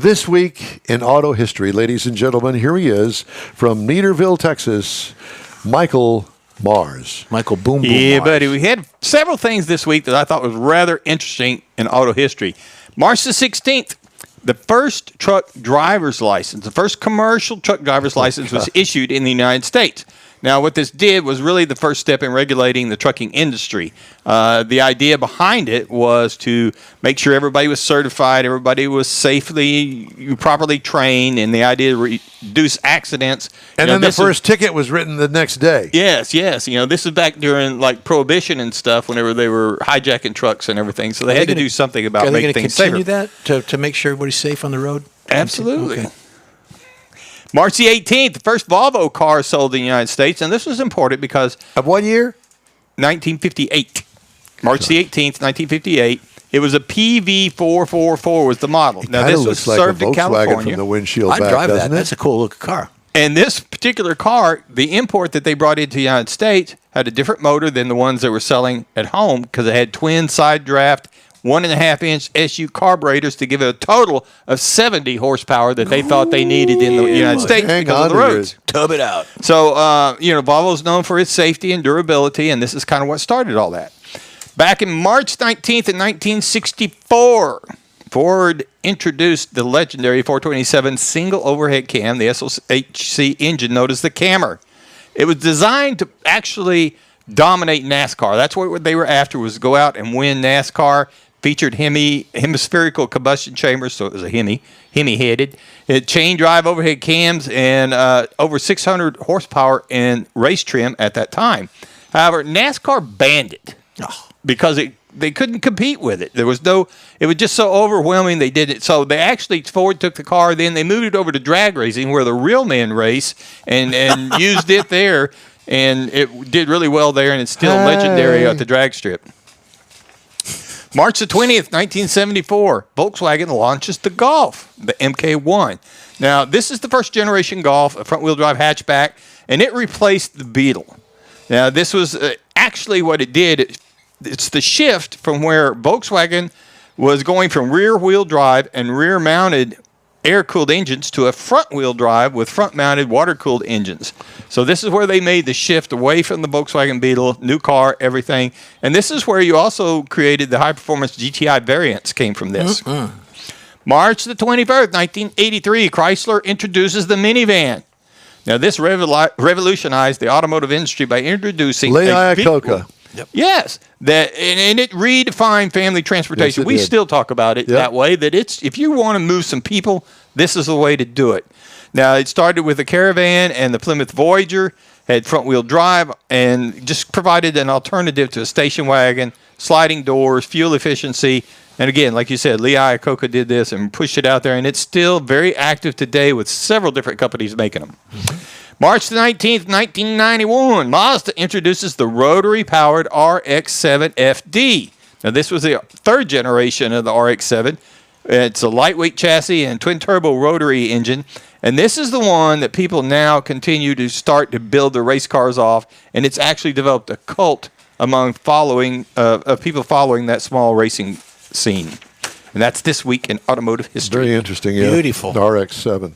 This week in auto history, ladies and gentlemen, here he is from Neederville, Texas, Michael Mars. Michael Boom Boom Yeah, Mars. buddy. We had several things this week that I thought was rather interesting in auto history. March the 16th, the first truck driver's license, the first commercial truck driver's license was issued in the United States. Now, what this did was really the first step in regulating the trucking industry. The idea behind it was to make sure everybody was certified, everybody was properly trained, and the idea to reduce accidents. And then the first ticket was written the next day. Yes. You know, this is back during like Prohibition and stuff, whenever they were hijacking trucks and everything. So they had to do something about making things safer. Are they going to continue that to make sure everybody's safe on the road? Absolutely. Okay. March the 18th, the first Volvo car sold in the United States, and this was important because Of what year? 1958. March the 18th, 1958. It was a PV444 was the model. Now this was looks served like a in Volkswagen California. from the windshield I'd back, drive that. doesn't it? That's a cool looking car. And this particular car, the import that they brought into the United States, had a different motor than the ones that were selling at home because it had twin side draft 1.5-inch SU carburetors to give it a total of 70 horsepower that they thought they needed in the United States Hang because on of the to roads. Tub it out. So, Volvo's known for its safety and durability, and this is kind of what started all that. Back in March 19th of 1964, Ford introduced the legendary 427 single overhead cam, the SOHC engine known as the Cammer. It was designed to actually dominate NASCAR. That's what they were after, was go out and win NASCAR. Featured hemispherical combustion chambers, so it was a hemi-headed. It chain drive overhead cams and over 600 horsepower in race trim at that time. However, NASCAR banned it because they couldn't compete with it. It was just so overwhelming they did it. So Ford took the car, then they moved it over to drag racing where the real men race and used it there, and it did really well there, and it's still legendary at the drag strip. March the 20th, 1974, Volkswagen launches the Golf, the MK1. Now, this is the first generation Golf, a front-wheel drive hatchback, and it replaced the Beetle. Now, this was actually what it did. It's the shift from where Volkswagen was going from rear-wheel drive and rear-mounted air-cooled engines to a front-wheel drive with front-mounted water-cooled engines. So this is where they made the shift away from the Volkswagen Beetle, new car, everything. And this is where you also created the high-performance GTI variants came from this. March the 21st, 1983, Chrysler introduces the minivan. Now, this revolutionized the automotive industry by introducing Lee Iacocca. Yep. Yes, and it redefined family transportation. Yes, it we did. still talk about it that way. That if you want to move some people, this is the way to do it. Now, it started with the Caravan and the Plymouth Voyager, had front-wheel drive, and just provided an alternative to a station wagon, sliding doors, fuel efficiency. And again, like you said, Lee Iacocca did this and pushed it out there, and it's still very active today with several different companies making them. March the 19th, 1991, Mazda introduces the rotary-powered RX-7 FD. Now, this was the third generation of the RX-7. It's a lightweight chassis and twin-turbo rotary engine. And this is the one that people now continue to start to build their race cars off. And it's actually developed a cult among of people following that small racing scene. And that's this week in automotive history. Very interesting. Yeah. Beautiful. The RX-7.